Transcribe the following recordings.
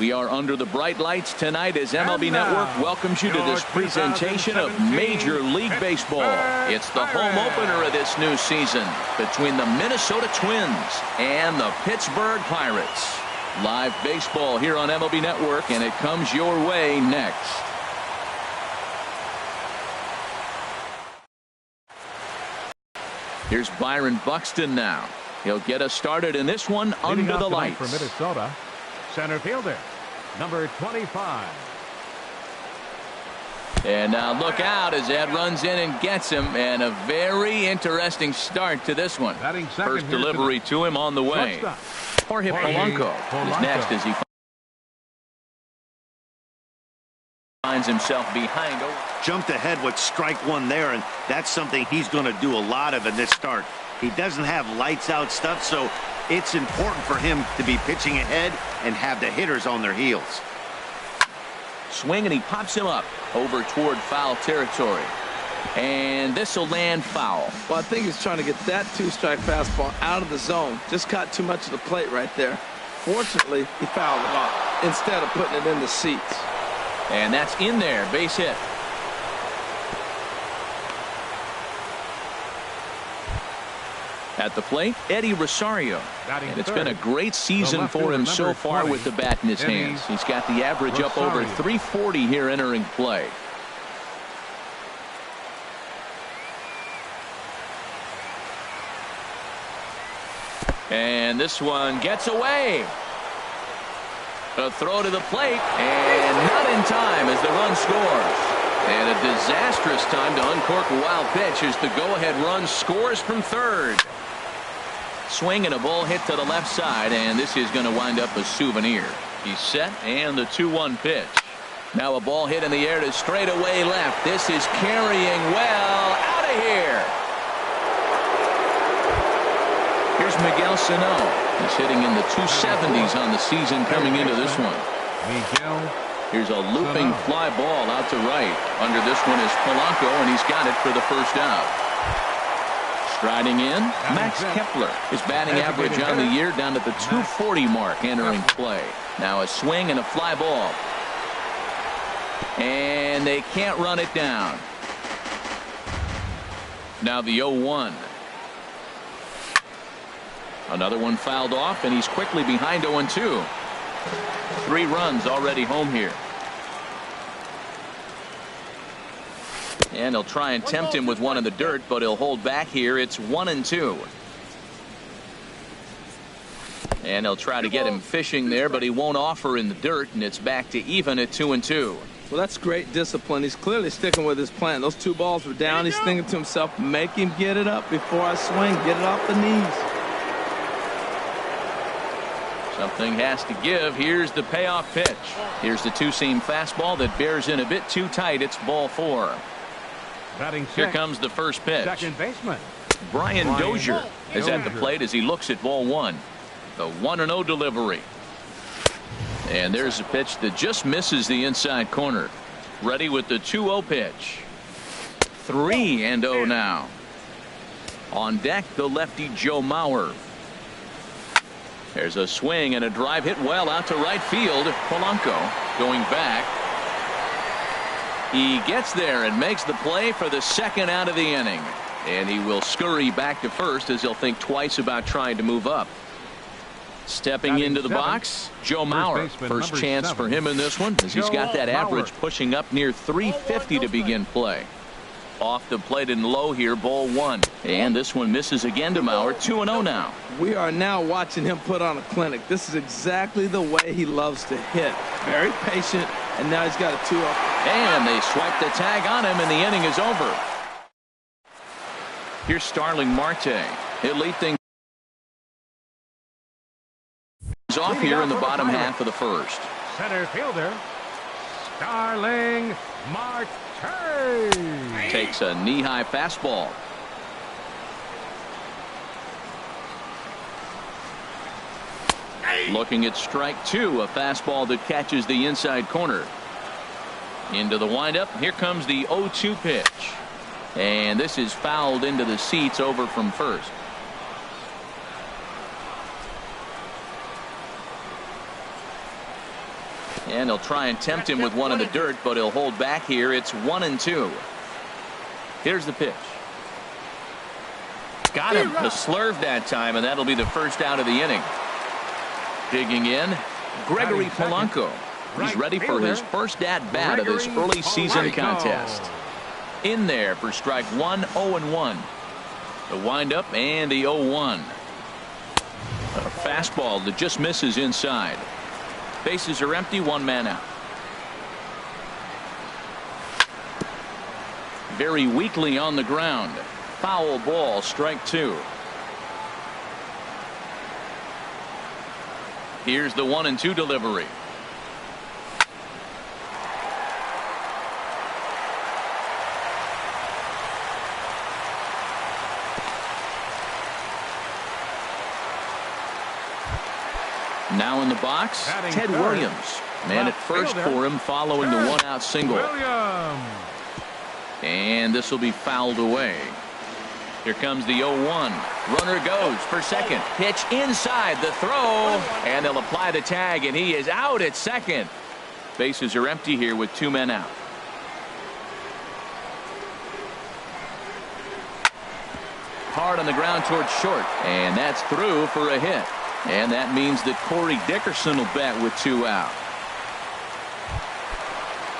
We are under the bright lights tonight as MLB Network welcomes you to this presentation of Major League Baseball. It's the home opener of this new season between the Minnesota Twins and the Pittsburgh Pirates. Live baseball here on MLB Network, and it comes your way next. Here's Byron Buxton now. He'll get us started in this one under the lights. For Minnesota, center fielder, number 25. And now look out as Ed runs in and gets him, and a very interesting start to this one. First delivery to him on the way. Jorge Polanco is next as he finds himself behind. Jumped ahead with strike one there, and that's something he's going to do a lot of in this start. He doesn't have lights out stuff, so it's important for him to be pitching ahead and have the hitters on their heels. Swing, and he pops him up over toward foul territory. And this will land foul. Well, I think he's trying to get that two-strike fastball out of the zone. Just caught too much of the plate right there. Fortunately, he fouled it off instead of putting it in the seats. And that's in there, base hit. At the plate, Eddie Rosario. And it's been a great season for him so far with the bat in his hands. He's got the average up over 340 here entering play. And this one gets away. A throw to the plate, and not in time as the run scores. And a disastrous time to uncork a wild pitch as the go-ahead run scores from third. Swing and a ball hit to the left side, and this is going to wind up a souvenir. He's set, and the 2-1 pitch. Now a ball hit in the air to straightaway left. This is carrying well out of here. Here's Miguel Sano. He's hitting in the 270s on the season coming into this one. Here's a looping fly ball out to right. Under this one is Polanco, and he's got it for the first out. Striding in, Max Kepler. His batting average on the year down at the 240 mark entering play. Now a swing and a fly ball. And they can't run it down. Now the 0-1. Another one fouled off, and he's quickly behind 0-2. 3 runs already home here. And he'll try and tempt him with one in the dirt, but he'll hold back here. It's 1-2. And he'll try to get him fishing there, but he won't offer in the dirt, and it's back to even at 2-2. Well, that's great discipline. He's clearly sticking with his plan. Those 2 balls were down. He's thinking to himself, make him get it up before I swing. Get it off the knees. Something has to give. Here's the payoff pitch. Here's the two-seam fastball that bears in a bit too tight. It's ball 4. Here comes the first pitch. Second baseman Brian Dozier is at the plate as he looks at ball 1. The 1-0 delivery. And there's a pitch that just misses the inside corner. Ready with the 2-0 pitch. 3-0 now. On deck, the lefty Joe Mauer. There's a swing and a drive hit well out to right field. Polanco going back. He gets there and makes the play for the second out of the inning. And he will scurry back to first as he'll think twice about trying to move up. Stepping into the box, Joe Mauer. First chance for him in this one as he's got that average pushing up near 350 to begin play. Off the plate and low here, ball 1. And this one misses again to Mauer. 2-0 now. We are now watching him put on a clinic. This is exactly the way he loves to hit. Very patient, and now he's got a 2-0. And they swipe the tag on him, and the inning is over. Here's Starling Marte. He'll lead things off here in the bottom half of the first. Center fielder Starling Marte takes a knee-high fastball. Looking at strike 2, a fastball that catches the inside corner. Into the windup. Here comes the 0-2 pitch. And this is fouled into the seats over from first. And they'll try and tempt him with one in the dirt, but he'll hold back here. It's 1-2. Here's the pitch. Got him. The slurve that time, and that'll be the first out of the inning. Digging in, Gregory Polanco. He's ready for his first at-bat of this early season contest. In there for strike one, 0-1. The windup and the 0-1. A fastball that just misses inside. Bases are empty, one man out. Very weakly on the ground. Foul ball, strike two. Here's the 1-2 delivery. Now in the box, Ted Williams. Man at first for him following the one-out single. And this will be fouled away. Here comes the 0-1. Runner goes for second. Pitch inside the throw. And they'll apply the tag, and he is out at second. Bases are empty here with two men out. Hard on the ground towards short. And that's through for a hit. And that means that Corey Dickerson will bat with two out.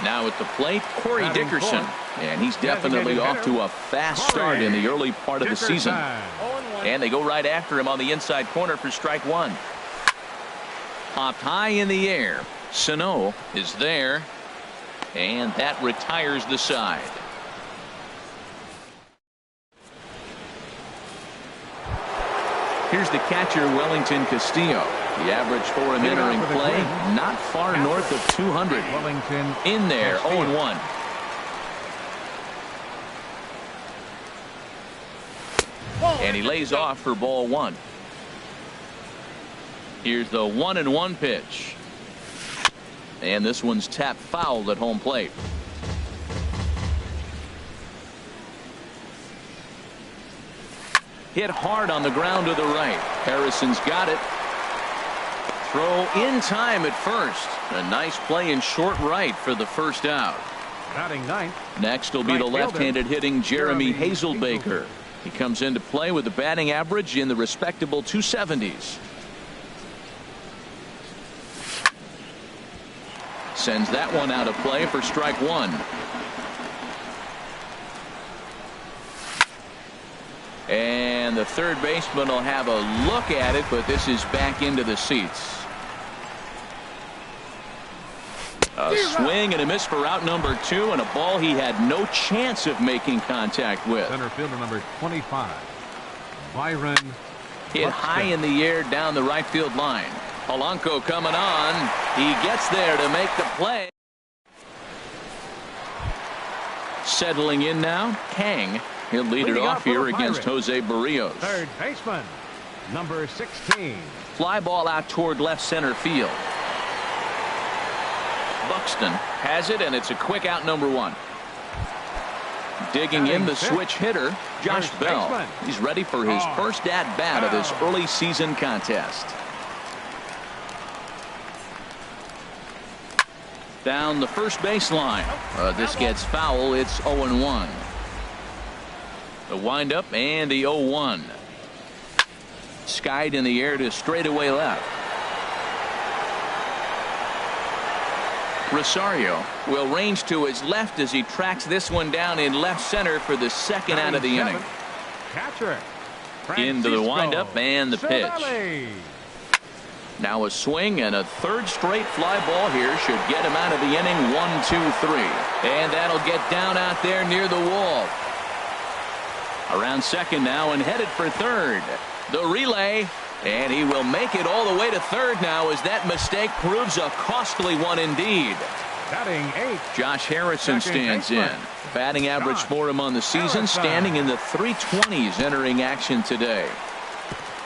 Now at the plate, Corey Dickerson. And he's definitely off to a fast start in the early part of the season. And they go right after him on the inside corner for strike one. Popped high in the air. Sano is there. And that retires the side. Here's the catcher, Wellington Castillo. The average for him entering play, not far north of 200. In there, 0-1. And he lays off for ball one. Here's the 1-1 pitch. And this one's tapped foul at home plate. Hit hard on the ground to the right. Harrison's got it. Throw in time at first. A nice play in short right for the first out. Batting ninth. Next will be the left-handed hitting Jeremy Hazelbaker. He comes into play with a batting average in the respectable 270s. Sends that one out of play for strike one. And the third baseman will have a look at it, but this is back into the seats. A swing and a miss for out number two, and a ball he had no chance of making contact with. Center fielder number 25, Byron. Hit high in the air down the right field line. Polanco coming on. He gets there to make the play. Settling in now, Kang. He'll lead it off here against Jose Barrios. Third baseman, number 16. Fly ball out toward left center field. Buxton has it, and it's a quick out, number one. Digging in the switch hitter, Josh Bell. He's ready for his first at-bat of this early season contest. Down the first baseline. This gets foul. It's 0-1. The windup and the 0-1. Skied in the air to straightaway left. Rosario will range to his left as he tracks this one down in left center for the second out of the inning. Catcher. Into the windup and the pitch. Now a swing and a third straight fly ball here should get him out of the inning. 1-2-3. And that'll get down out there near the wall. Around second now and headed for third. The relay. And he will make it all the way to third now as that mistake proves a costly one indeed. Batting eight. Josh Harrison stands in. Batting average for him on the season standing in the 320s entering action today.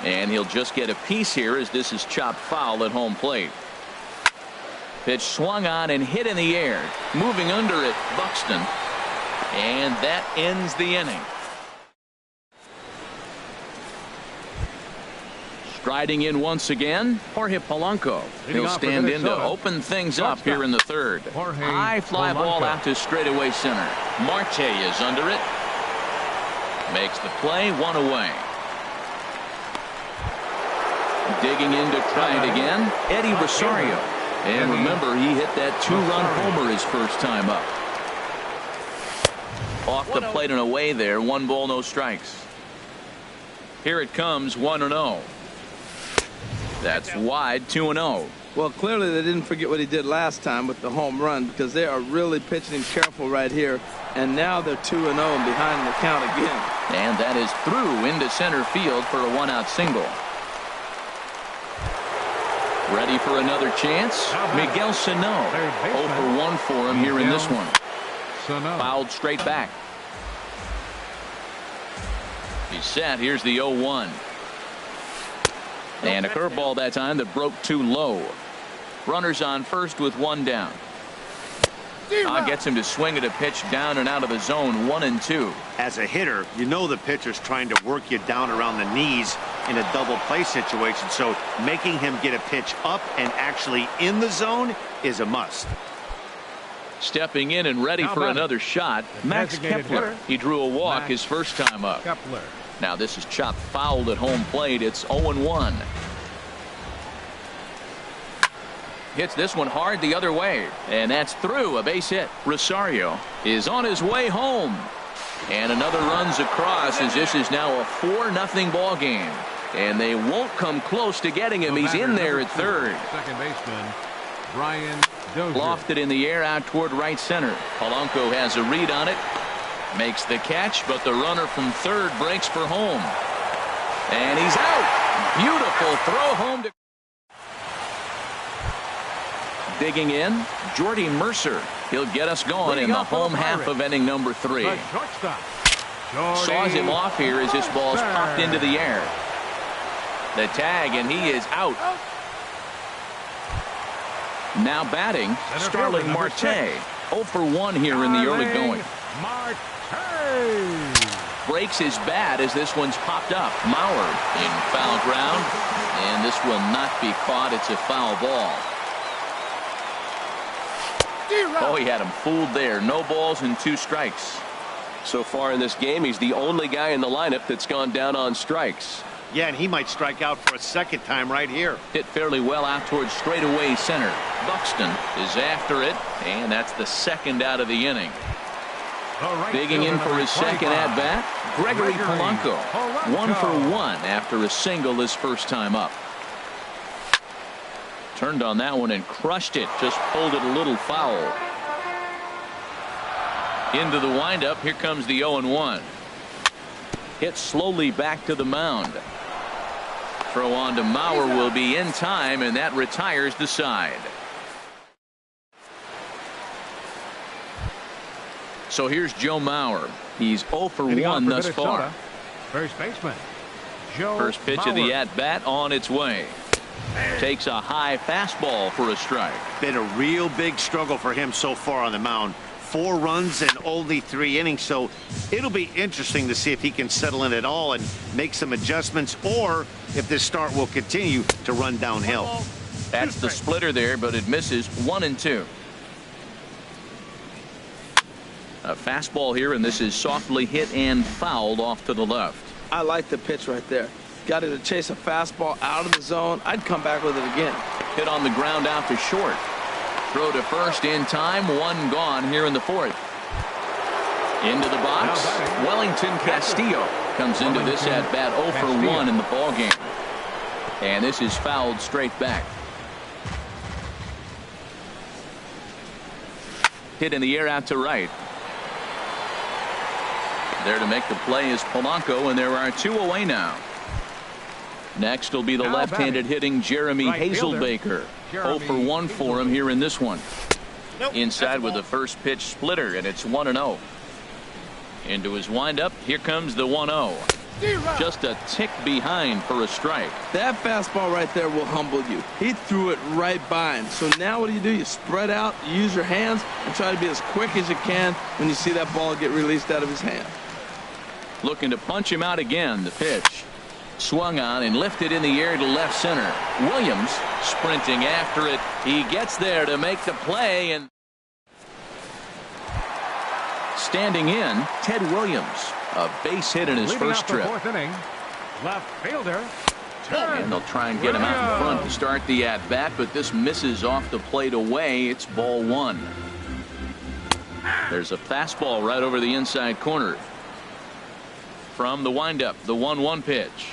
And he'll just get a piece here as this is chopped foul at home plate. Pitch swung on and hit in the air. Moving under it, Buxton. And that ends the inning. Striding in once again, Jorge Polanco. He'll stand in to open things up here in the third. High fly ball out to straightaway center. Marte is under it. Makes the play, one away. Digging in to try it again, Eddie Rosario. And remember, he hit that two-run homer his first time up. Off the plate and away there, 1 ball, no strikes. Here it comes, 1-0. That's wide, 2-0. Well, clearly they didn't forget what he did last time with the home run, because they are really pitching him careful right here. And now they're 2-0 and behind in the count again. And that is through into center field for a 1-out single. Ready for another chance? Miguel Sano. 0 for 1 for him here in this one. Fouled straight back. He's set. Here's the 0-1. And a curveball that time that broke too low. Runners on first with 1 down. Gets him to swing at a pitch down and out of the zone, 1-2. As a hitter, you know the pitcher's trying to work you down around the knees in a double play situation. So making him get a pitch up and actually in the zone is a must. Stepping in and ready for another shot, Max Kepler. He drew a walk his first time up. Now this is chopped fouled at home plate. It's 0-1. Hits this one hard the other way, and that's through. A base hit. Rosario is on his way home, and another runs across as this is now a 4-0 ball game, and they won't come close to getting him. He's in there at third. Second baseman Brian Dozier. Lofted in the air out toward right center. Polanco has a read on it, makes the catch, but the runner from third breaks for home, and he's out. Beautiful throw home to digging in, Jordy Mercer. He'll get us going in the home half of inning number 3. Saws him off here as this ball's popped into the air. The tag, and he is out. Now batting, Starling Marte. 0 for 1 here in the early going. Breaks his bat as this one's popped up. Mauer in foul ground, and this will not be caught. It's a foul ball. Oh, he had him fooled there. No balls and 2 strikes. So far in this game, he's the only guy in the lineup that's gone down on strikes. Yeah, and he might strike out for a second time right here. Hit fairly well out towards straightaway center. Buxton is after it, and that's the second out of the inning. Digging in for his second at-bat, Gregory Polanco. 1 for 1 after a single his first time up. Turned on that one and crushed it. Just pulled it a little foul. Into the windup. Here comes the 0-1. Hit slowly back to the mound. Throw on to Mauer will be in time, and that retires the side. So here's Joe Mauer. He's 0 for 1 thus far. First baseman Joe First pitch Mauer. of the at-bat on its way. Takes a high fastball for a strike. Been a real big struggle for him so far on the mound. 4 runs and only 3 innings, so it'll be interesting to see if he can settle in at all and make some adjustments, or if this start will continue to run downhill. That's the splitter there, but it misses. 1-2. A fastball here, and this is softly hit and fouled off to the left. I like the pitch right there. Got it to chase a fastball out of the zone. I'd come back with it again. Hit on the ground out to short. Throw to first in time. 1 gone here in the 4th. Into the box. Wellington Castillo comes into this at bat 0 for 1 in the ball game. And this is fouled straight back. Hit in the air out to right. There to make the play is Polanco, and there are 2 away now. Next will be the left-handed hitting Jeremy Hazelbaker. 0 for 1 for him here in this one. Inside with the first pitch splitter, and it's 1-0. Into his windup. Here comes the 1-0. Just a tick behind for a strike. That fastball right there will humble you. He threw it right by him. So now what do? You spread out, you use your hands, and try to be as quick as you can when you see that ball get released out of his hand. Looking to punch him out again. The pitch. Swung on and lifted in the air to left center. Williams sprinting after it. He gets there to make the play, and standing in, Ted Williams, a base hit in his first trip. Fourth inning, left fielder. And they'll try and get him out in front to start the at-bat, but this misses off the plate away. It's ball one. There's a fastball right over the inside corner. From the windup, the 1-1 pitch.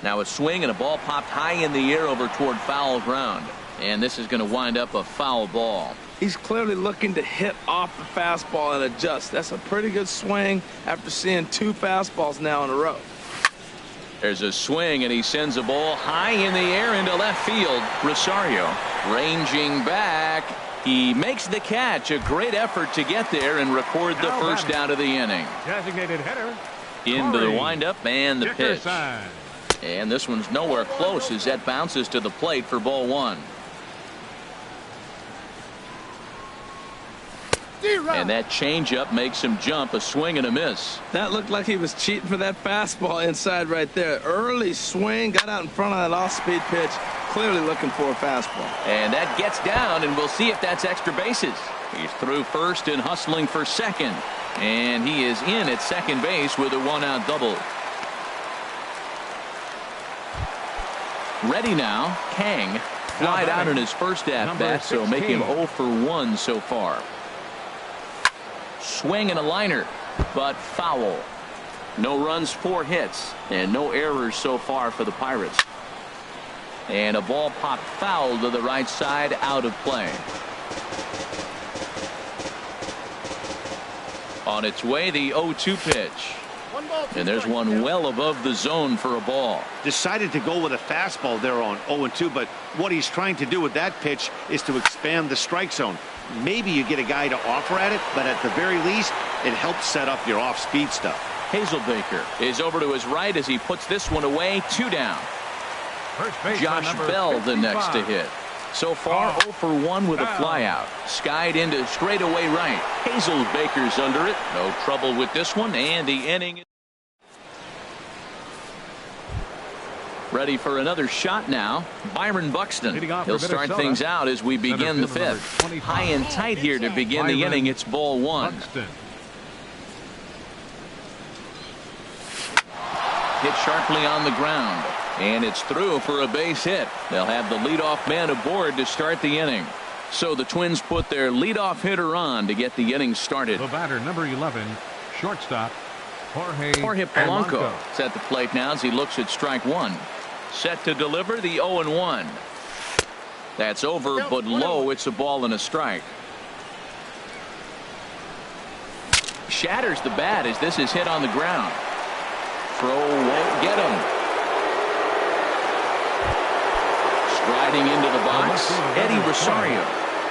Now a swing and a ball popped high in the air over toward foul ground. And this is going to wind up a foul ball. He's clearly looking to hit off the fastball and adjust. That's a pretty good swing after seeing 2 fastballs now in a row. There's a swing, and he sends a ball high in the air into left field. Rosario ranging back. He makes the catch. A great effort to get there and record the first out of the inning. Designated hitter. Into the windup and the pitch. Dickerson. And this one's nowhere close as that bounces to the plate for ball one. And that changeup makes him jump. A swing and a miss. That looked like he was cheating for that fastball inside right there. Early swing, got out in front of that off-speed pitch. Clearly looking for a fastball. And that gets down, and we'll see if that's extra bases. He's through first and hustling for second. And he is in at second base with a 1-out double. Ready now, Kang. Flied out in his first at-bat, so make him 0 for 1 so far. Swing and a liner, but foul. No runs, 4 hits, and no errors so far for the Pirates. And a ball popped foul to the right side, out of play. On its way, the 0-2 pitch. And there's one well above the zone for a ball. Decided to go with a fastball there on 0-2, but what he's trying to do with that pitch is to expand the strike zone. Maybe you get a guy to offer at it, but at the very least, it helps set up your off-speed stuff. Hazelbaker is over to his right as he puts this one away. 2 down. Josh Bell the next to hit. So far 0 for 1 with a flyout. Skied into straightaway right. Hazelbaker's under it. No trouble with this one, and the inning. Ready for another shot now. Byron Buxton. He'll start things out as we begin the 5th. High and tight here to begin the inning. It's ball 1. Hit sharply on the ground. And it's through for a base hit. They'll have the leadoff man aboard to start the inning. So the Twins put their leadoff hitter on to get the inning started. The batter, number 11, shortstop, Jorge Polanco is at the plate now as he looks at strike 1. Set to deliver the 0-1. That's over, but low. It's a ball and a strike. Shatters the bat as this is hit on the ground. Throw won't get him. Striding into the box, Eddie Rosario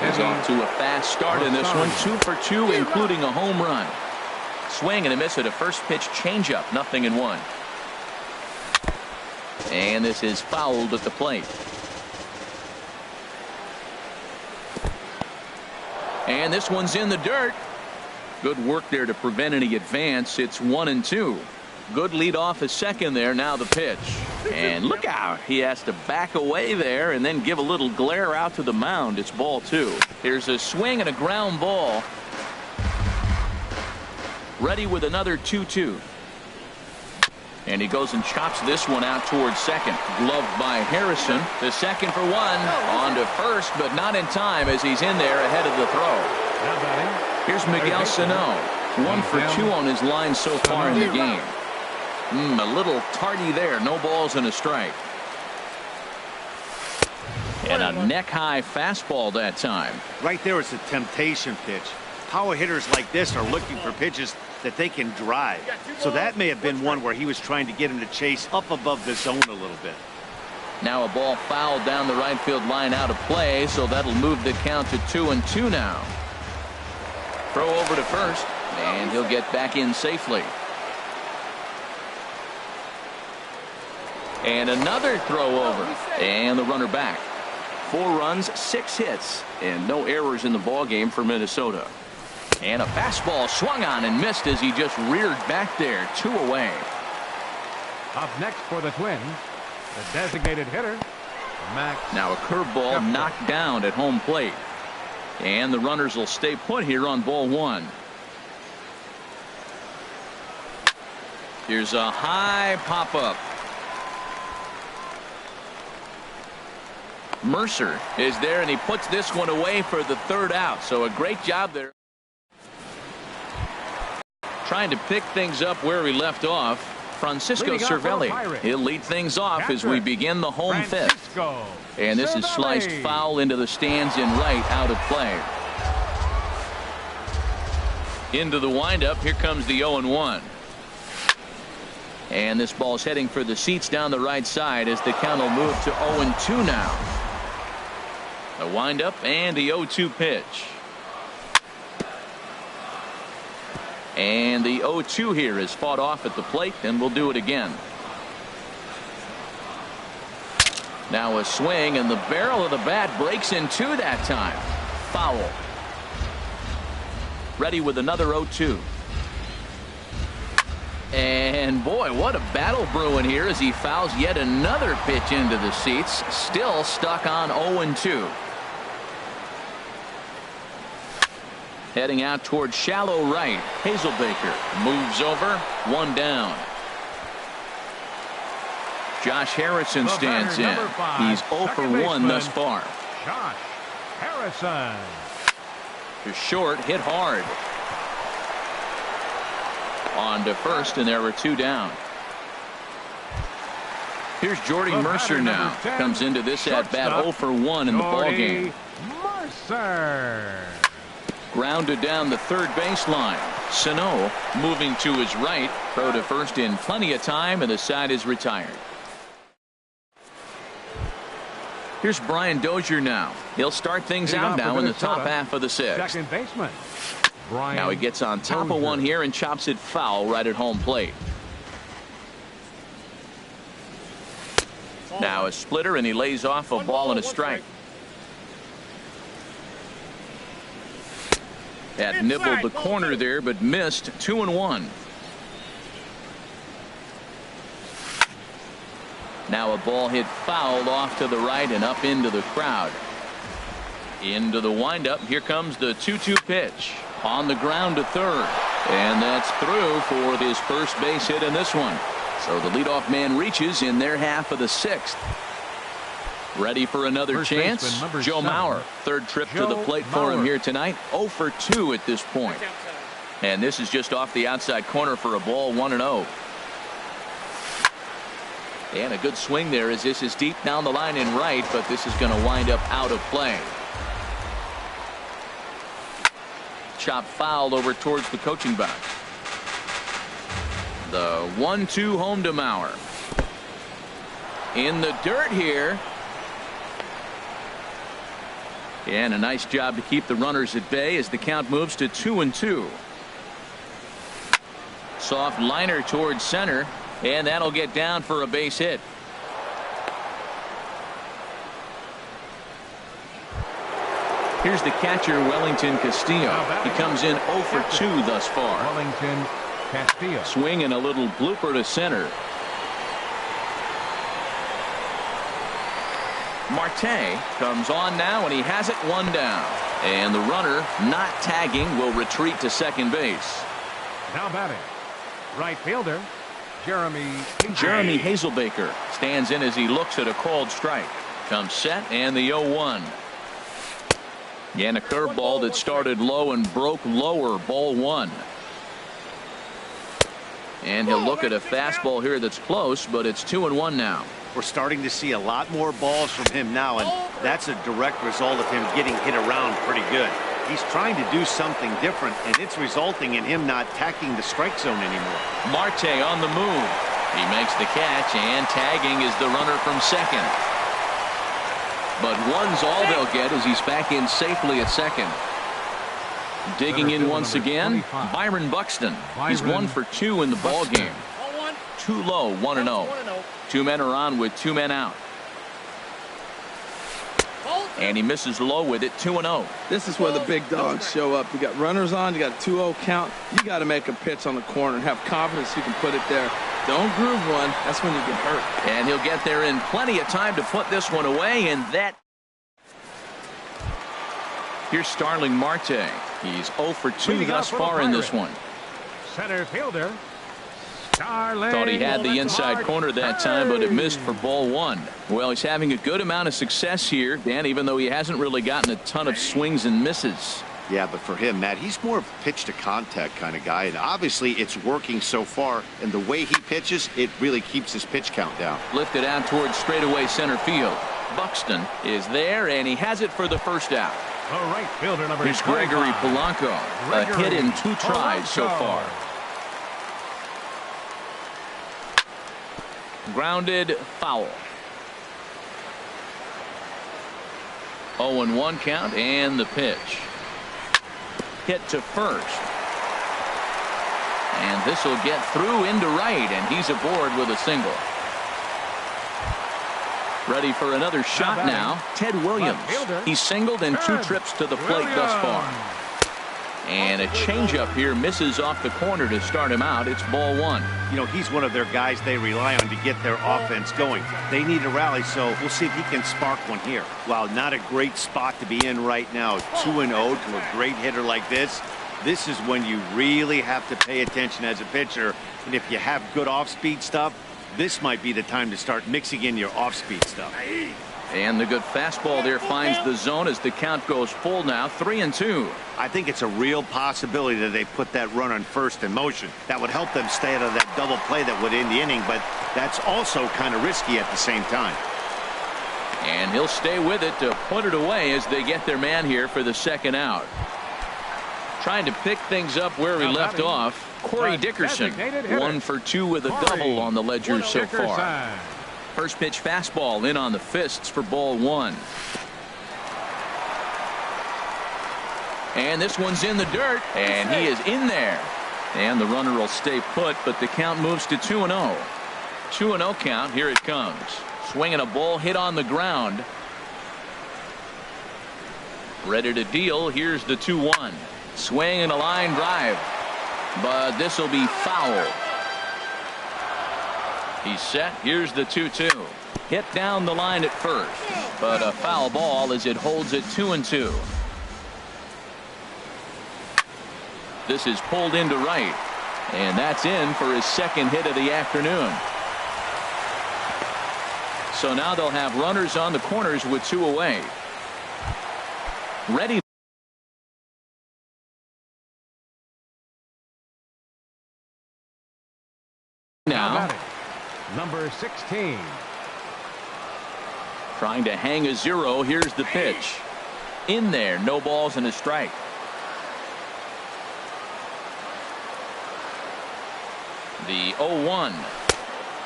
is off to a fast start in this one. 2 for 2, including a home run. Swing and a miss at a first pitch changeup. 0-1. And this is fouled at the plate. And this one's in the dirt. Good work there to prevent any advance. It's 1-2. Good lead off a second there. Now the pitch. And look out. He has to back away there and then give a little glare out to the mound. It's ball 2. Here's a swing and a ground ball. Ready with another 2-2. And he goes and chops this one out towards second. Gloved by Harrison. The second for 1. On to first, but not in time as he's in there ahead of the throw. Here's Miguel Sano. 1 for 2 on his line so far in the game. A little tardy there. No balls and a strike. And a neck-high fastball that time. Right there is a temptation pitch. Power hitters like this are looking for pitches that they can drive. So that may have been one where he was trying to get him to chase up above the zone a little bit. Now a ball fouled down the right field line out of play, so that'll move the count to 2-2 now. Throw over to first, and he'll get back in safely. And another throw over, and the runner back. 4 runs, 6 hits, and no errors in the ballgame for Minnesota. And a fastball swung on and missed as he just reared back there. 2 away. Up next for the Twins, the designated hitter, Max. Now a curveball knocked down at home plate. And the runners will stay put here on ball one. Here's a high pop-up. Mercer is there, and he puts this one away for the third out. So a great job there. Trying to pick things up where we left off. Francisco Cervelli. He'll lead things off as we begin the home fifth. And this is sliced foul into the stands in right, out of play. Into the windup. Here comes the 0-1. And this ball's heading for the seats down the right side as the count will move to 0-2 now. The windup and the 0-2 pitch. And the 0-2 here is fought off at the plate, and we'll do it again. Now a swing, and the barrel of the bat breaks in two that time. Foul. Ready with another 0-2. And boy, what a battle brewing here as he fouls yet another pitch into the seats. Still stuck on 0-2. Heading out towards shallow right. Hazelbaker moves over. One down. Josh Harrison stands in. He's 0 for 1 thus far. Josh Harrison. To short, hit hard. On to first, and there were two down. Here's Jordy Mercer now. Comes into this at bat 0 for 1 in the ball game. Mercer. Grounded down the third baseline. Sano moving to his right. Throw to first in plenty of time, and the side is retired. Here's Brian Dozier now. He'll start things out now in the top half of the sixth. Second baseman. Now he gets on top of one here and chops it foul right at home plate. Now a splitter, and he lays off a ball and a strike. That nibbled the corner there, but missed. 2-1. Now a ball hit foul off to the right and up into the crowd. Into the windup. Here comes the 2-2 pitch. On the ground to third. And that's through for his first base hit in this one. So the leadoff man reaches in their half of the sixth. Ready for another chance. Joe Mauer. Third trip to the plate for him here tonight. 0 for 2 at this point. And this is just off the outside corner for a ball. 1-0. And a good swing there as this is deep down the line in right, but this is going to wind up out of play. Chop fouled over towards the coaching box. The 1-2 home to Mauer. In the dirt here. And a nice job to keep the runners at bay as the count moves to 2-2. Soft liner towards center, and that'll get down for a base hit. Here's the catcher, Wellington Castillo. He comes in 0 for 2 thus far. Wellington Castillo. Swing and a little blooper to center. Marte comes on now, and he has it one down. And the runner, not tagging, will retreat to second base. Now batting, right fielder, Jeremy Hazelbaker stands in as he looks at a called strike. Comes set, and the 0-1. And a curveball that started low and broke lower. Ball 1. And he'll look at a fastball here that's close, but it's 2-1 now. We're starting to see a lot more balls from him now, and that's a direct result of him getting hit around pretty good. He's trying to do something different, and it's resulting in him not tacking the strike zone anymore. Marte on the move. He makes the catch, and tagging is the runner from second. But one's all they'll get as he's back in safely at second. Digging in once again, Byron Buxton. He's 1 for 2 in the ball game. Too low, 1-0. Two men are on with 2 men out. And he misses low with it, 2-0. This is where the big dogs show up. You got runners on, you got a 2-0 count. You got to make a pitch on the corner and have confidence you can put it there. Don't groove one. That's when you get hurt. And he'll get there in plenty of time to put this one away, and that. Here's Starling Marte. He's 0 for 2 thus far in this one. Center fielder, Starling. Thought he had the inside corner that time, but it missed for ball 1. Well, he's having a good amount of success here, Dan, even though he hasn't really gotten a ton of swings and misses. Yeah, but for him, Matt, he's more of a pitch-to-contact kind of guy, and obviously it's working so far, and the way he pitches, it really keeps his pitch count down. Lifted out towards straightaway center field. Buxton is there, and he has it for the first out. The right fielder, number Here's Gregory 25. Polanco. A hit in 2 tries so far. Grounded foul. 0-1 count, and the pitch. Hit to first. And this will get through into right, and he's aboard with a single. Ready for another shot now. Ted Williams. He's singled in 2 trips to the plate thus far. And a changeup here misses off the corner to start him out. It's ball 1. You know, he's one of their guys they rely on to get their offense going. They need a rally, so we'll see if he can spark one here. Wow, not a great spot to be in right now. 2-0 to a great hitter like this. This is when you really have to pay attention as a pitcher. And if you have good off-speed stuff, this might be the time to start mixing in your off-speed stuff. And the good fastball there finds the zone as the count goes full now, 3-2. I think it's a real possibility that they put that run on first in motion. That would help them stay out of that double play that would end the inning, but that's also kind of risky at the same time. And he'll stay with it to put it away as they get their man here for the second out. Trying to pick things up where he left off. Corey Dickerson, 1 for 2 with a double on the ledger so far. First pitch fastball in on the fists for ball 1. And this one's in the dirt, and he is in there. And the runner will stay put, but the count moves to 2-0. 2-0 count. Here it comes. Swinging a ball hit on the ground. Ready to deal. Here's the 2-1. Swing and a line drive. But this will be foul. He's set. Here's the 2-2. Hit down the line at first, but a foul ball as it holds it 2-2. This is pulled into right, and that's in for his second hit of the afternoon. So now they'll have runners on the corners with 2 away. Ready now. Number 16. Trying to hang a 0. Here's the pitch. In there. No balls and a strike. The 0-1.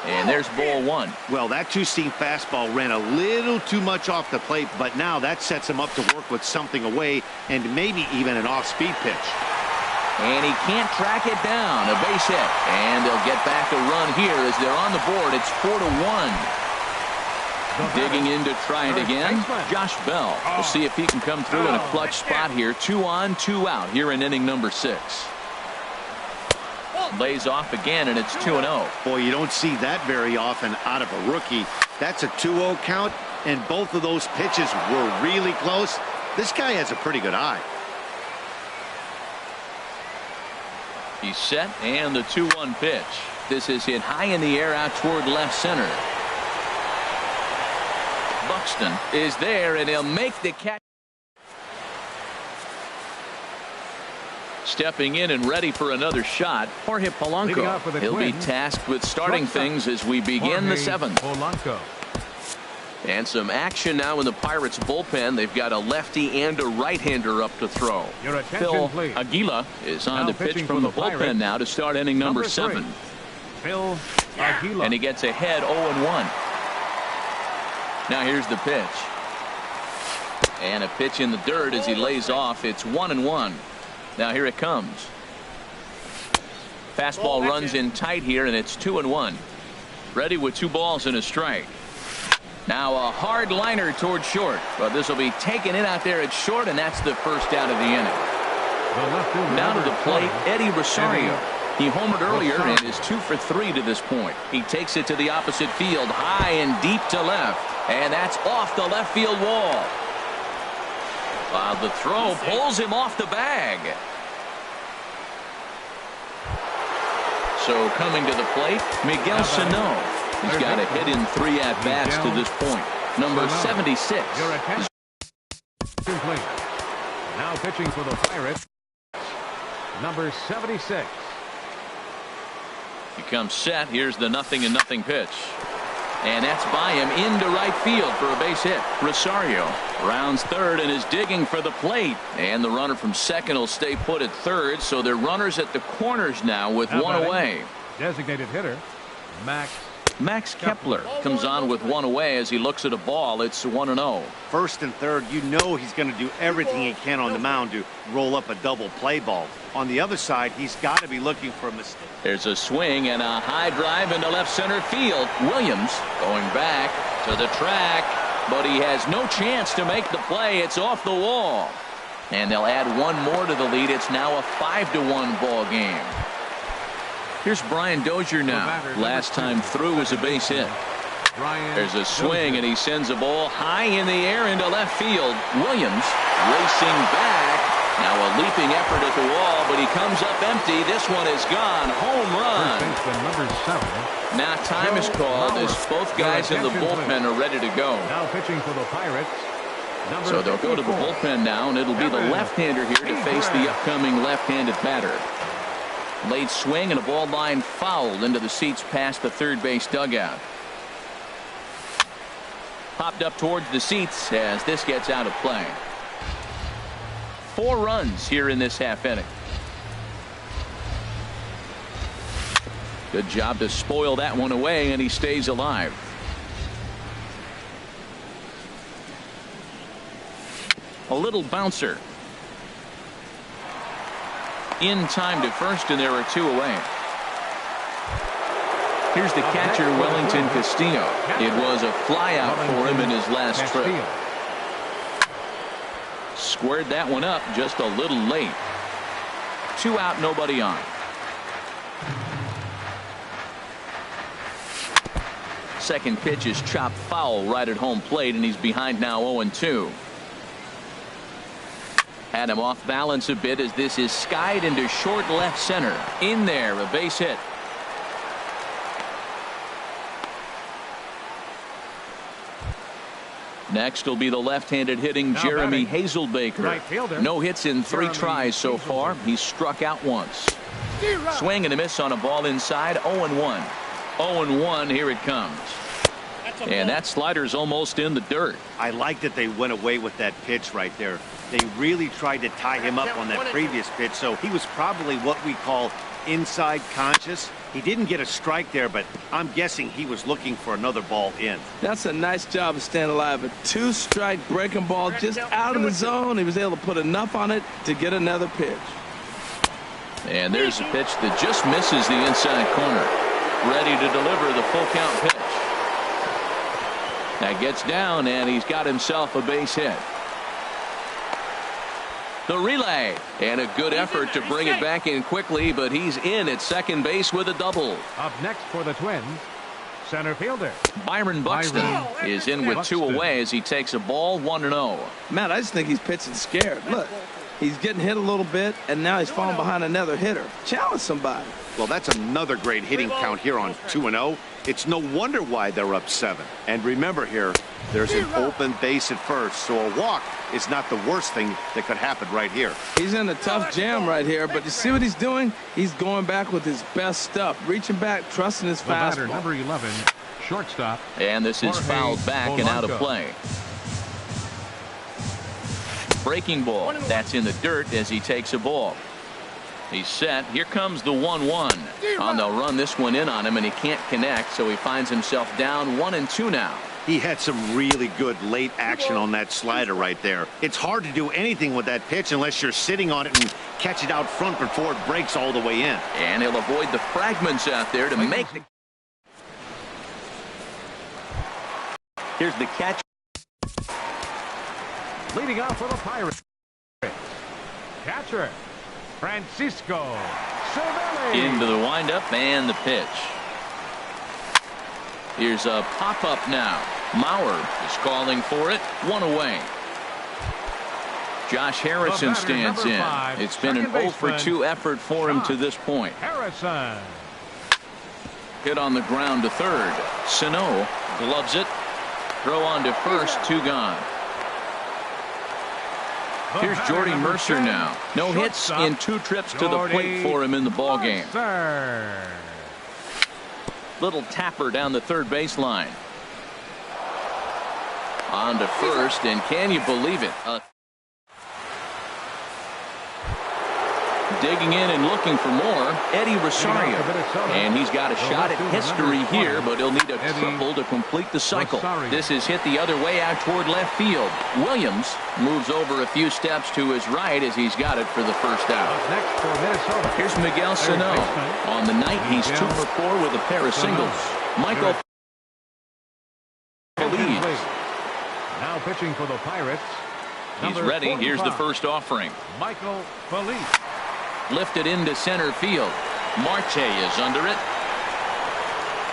And there's ball 1. Well, that 2-seam fastball ran a little too much off the plate, but now that sets him up to work with something away and maybe even an off-speed pitch. And he can't track it down. A base hit. And they'll get back a run here as they're on the board. It's 4-1. Digging in to try it again. Josh Bell. We'll see if he can come through in a clutch spot here. 2 on, 2 out here in inning number 6. Lays off again, and it's 2-0. Boy, you don't see that very often out of a rookie. That's a 2-0 count, and both of those pitches were really close. This guy has a pretty good eye. He's set, and the 2-1 pitch. This is hit high in the air out toward left center. Buxton is there, and he'll make the catch. Stepping in and ready for another shot, Jorge Polanco. He'll be tasked with starting things as we begin the 7th. Polanco. And some action now in the Pirates bullpen. They've got a lefty and a right-hander up to throw. Phil Aguila is on to pitch from the bullpen now to start inning number 7. Phil Aguila. And he gets ahead 0-1. Now here's the pitch. And a pitch in the dirt as he lays off. It's 1-1. Now here it comes. Fastball runs in tight here, and it's 2-1. Ready with 2 balls and a strike. Now a hard liner toward short, but this will be taken in out there at short, and that's the first out of the inning. Down to the plate, Eddie Rosario. He homered earlier and is 2 for 3 to this point. He takes it to the opposite field, high and deep to left, and that's off the left field wall. The throw pulls him off the bag. So coming to the plate, Miguel Sano. He's got a hit in 3 at-bats to this point. Number 76. Now pitching for the Pirates, number 76. He comes set. Here's the 0-0 pitch. And that's by him into right field for a base hit. Rosario rounds third and is digging for the plate. And the runner from second will stay put at third. So they're runners at the corners now with one away. Designated hitter, Max Kepler comes on with one away as he looks at a ball. It's 1-0. First and third, you know he's going to do everything he can on the mound to roll up a double play ball. On the other side, he's got to be looking for a mistake. There's a swing and a high drive into left center field. Williams going back to the track, but he has no chance to make the play. It's off the wall. And they'll add one more to the lead. It's now a 5-1 ball game. Here's Brian Dozier now. Last time through was a base hit. There's a swing, and he sends a ball high in the air into left field. Williams racing back. Now a leaping effort at the wall, but he comes up empty. This one is gone. Home run. Now time is called as both guys in the bullpen are ready to go. Now pitching for the Pirates. So they'll go to the bullpen now, and it'll be the left-hander here to face the upcoming left-handed batter. Late swing and a ball line fouled into the seats past the third base dugout. Popped up towards the seats as this gets out of play. 4 runs here in this half inning. Good job to spoil that one away, and he stays alive. A little bouncer. In time to first, and there are 2 away. Here's the catcher, Wellington Castillo. It was a flyout for him in his last trip. Squared that one up just a little late. 2 out, nobody on. Second pitch is chopped foul right at home plate, and he's behind now 0-2. Had him off balance a bit as this is skied into short left center. In there, a base hit. Next will be the left-handed hitting Jeremy Hazelbaker. No hits in 3 tries so far. He's struck out once. Swing and a miss on a ball inside. 0-1. 0-1. Here it comes. And that slider's almost in the dirt. I like that they went away with that pitch right there. They really tried to tie him up on that previous pitch, so he was probably what we call inside conscious. He didn't get a strike there, but I'm guessing he was looking for another ball in. That's a nice job of staying alive. A 2-strike breaking ball just out of the zone. He was able to put enough on it to get another pitch. And there's a pitch that just misses the inside corner. Ready to deliver the full count pitch. That gets down, and he's got himself a base hit. The relay, and a good effort to bring it back in quickly, but he's in at second base with a double. Up next for the Twins, center fielder Byron Buxton is in with 2 away as he takes a ball 1-0. Man, I just think he's pitching scared. Look, he's getting hit a little bit, and now he's falling behind another hitter. Challenge somebody. Well, that's another great hitting count here on 2-0. It's no wonder why they're up 7. And remember here, there's an open base at first, so a walk is not the worst thing that could happen right here. He's in a tough jam right here, but you see what he's doing? He's going back with his best stuff, reaching back, trusting his fastball. Number 11, shortstop. And this is fouled back and out of play. Breaking ball. That's in the dirt as he takes a ball. He's set. Here comes the 1-1. They'll run this one in on him, and he can't connect, so he finds himself down 1-2 now. He had some really good late action on that slider right there. It's hard to do anything with that pitch unless you're sitting on it and catch it out front before it breaks all the way in. And he'll avoid the fragments out there to make the... Here's the catch. Leading off for the Pirates. Catcher, Francisco Cervelli. Into the windup and the pitch. Here's a pop-up now. Mauer is calling for it. 1 away. Josh Harrison stands in. It's been an 0 for 2 effort for him to this point. Harrison. Hit on the ground to third. Sano gloves it. Throw on to first. 2 gone. Here's Jordy Mercer now. No hits in 2 trips to the plate for him in the ballgame. Little tapper down the third baseline. On to first, and can you believe it? Digging in and looking for more, Eddie Rosario. And he's got a shot at history here, but he'll need a triple to complete the cycle. This is hit the other way out toward left field. Williams moves over a few steps to his right as he's got it for the first out. Here's Miguel Sano. On the night, he's 2 for 4 with a pair of singles. Michael leads. Now pitching for the Pirates. He's ready. Here's the first offering. Michael Feliz. Lifted into center field. Marte is under it.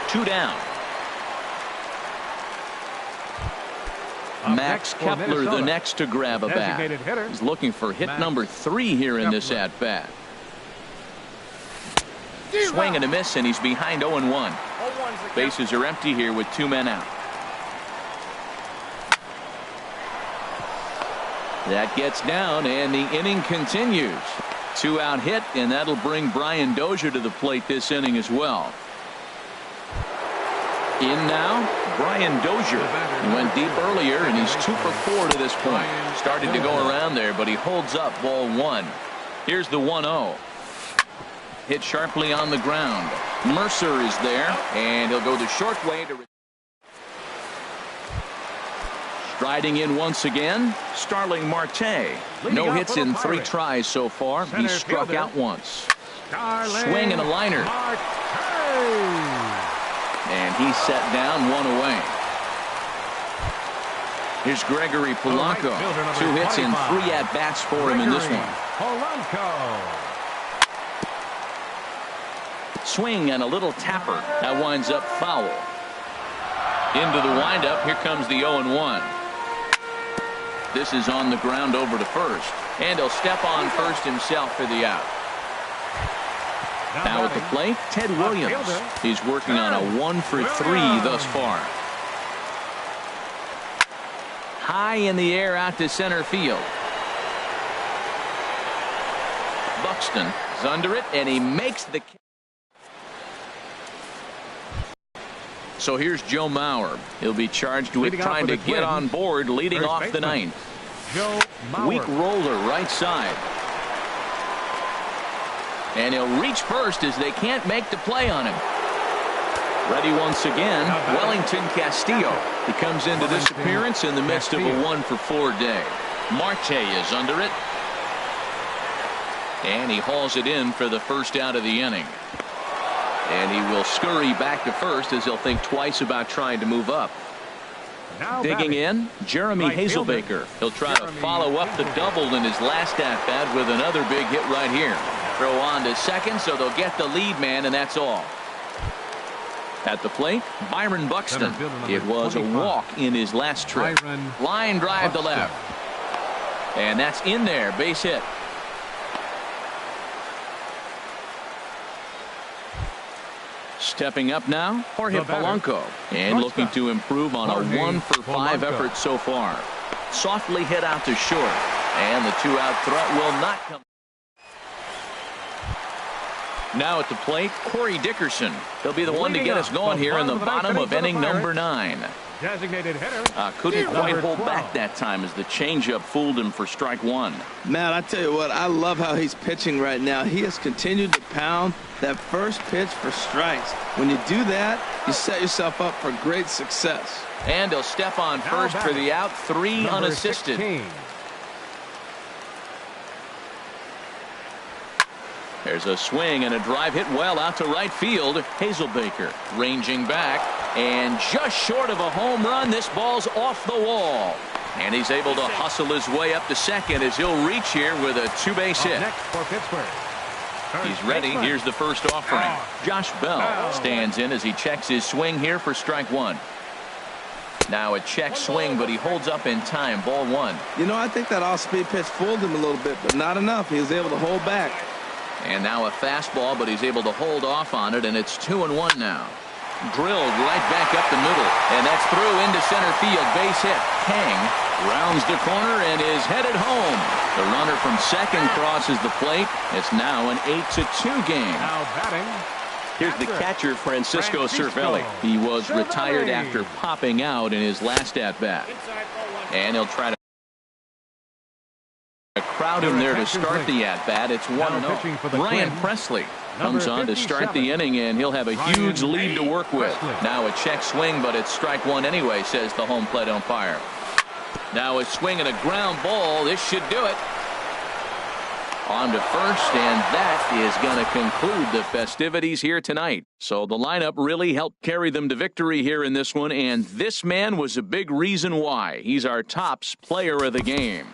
2 down. Max Kepler the next to grab a bat. He's looking for hit number 3 here in this at-bat. Swing and a miss, and he's behind 0-1. Bases are empty here with 2 men out. That gets down, and the inning continues. 2-out hit, and that'll bring Brian Dozier to the plate this inning as well. In now, Brian Dozier. He went deep earlier, and he's 2 for 4 to this point. Started to go around there, but he holds up ball 1. Here's the 1-0. Hit sharply on the ground. Mercer is there, and he'll go the short way to. Striding in once again, Starling Marte. No hits in 3 tries so far. He's struck out once. Swing and a liner. And he's set down 1 away. Here's Gregory Polanco. 2 hits and 3 at-bats for him in this one. Swing and a little tapper. That winds up foul. Into the windup. Here comes the 0-1. This is on the ground over to first. And he'll step on first himself for the out. Now at the plate, Ted Williams. He's working on a 1 for 3 thus far. High in the air out to center field. Buxton is under it, and he makes the. So here's Joe Mauer. He'll be charged with trying to get on board leading off the 9th. Weak roller right side. And he'll reach first as they can't make the play on him. Ready once again, Wellington Castillo. He comes into this appearance in the midst of a 1 for 4 day. Marte is under it. And he hauls it in for the first out of the inning. And he will scurry back to first as he'll think twice about trying to move up. Digging in, Jeremy Hazelbaker. He'll try to follow up the double in his last at-bat with another big hit right here. Throw on to second, so they'll get the lead man, and that's all. At the plate, Byron Buxton. It was a walk in his last trip. Line drive to left. And that's in there, base hit. Stepping up now, Jorge Polanco. And looking to improve on a 1 for 5 effort so far. Softly hit out to short. And the 2-out threat will not come. Now at the plate, Corey Dickerson. He'll be the one to get us going here in the bottom of inning number 9. Designated hitter. Couldn't quite hold back that time as the changeup fooled him for strike 1. Man, I tell you what, I love how he's pitching right now. He has continued to pound that first pitch for strikes. When you do that, you set yourself up for great success. And he'll step on first for the out, 3 unassisted. 16. There's There's a swing and a drive hit well out to right field. Hazelbaker ranging back and just short of a home run. This ball's off the wall. And he's able to hustle his way up to second as he'll reach here with a two-base hit. Next for Pittsburgh. He's ready. Here's the first offering. Josh Bell stands in as he checks his swing here for strike one. Now a check swing, but he holds up in time. Ball one. You know, I think that off-speed pitch fooled him a little bit, but not enough. He was able to hold back. And now a fastball, but he's able to hold off on it, and it's 2-1 now. Drilled right back up the middle, and that's through into center field. Base hit. Kang rounds the corner and is headed home. The runner from second crosses the plate. It's now an 8-2 game. Now batting. Here's the catcher, Francisco Cervelli. He was retired after popping out in his last at-bat. And he'll try to crowd him there to start the at-bat. It's 1-0. Ryan Presley comes on to start the inning, and he'll have a huge lead to work with. Now a check swing, but it's strike one anyway, says the home plate umpire. Now a swing and a ground ball. This should do it. On to first, and that is going to conclude the festivities here tonight. So the lineup really helped carry them to victory here in this one, and this man was a big reason why. He's our tops player of the game.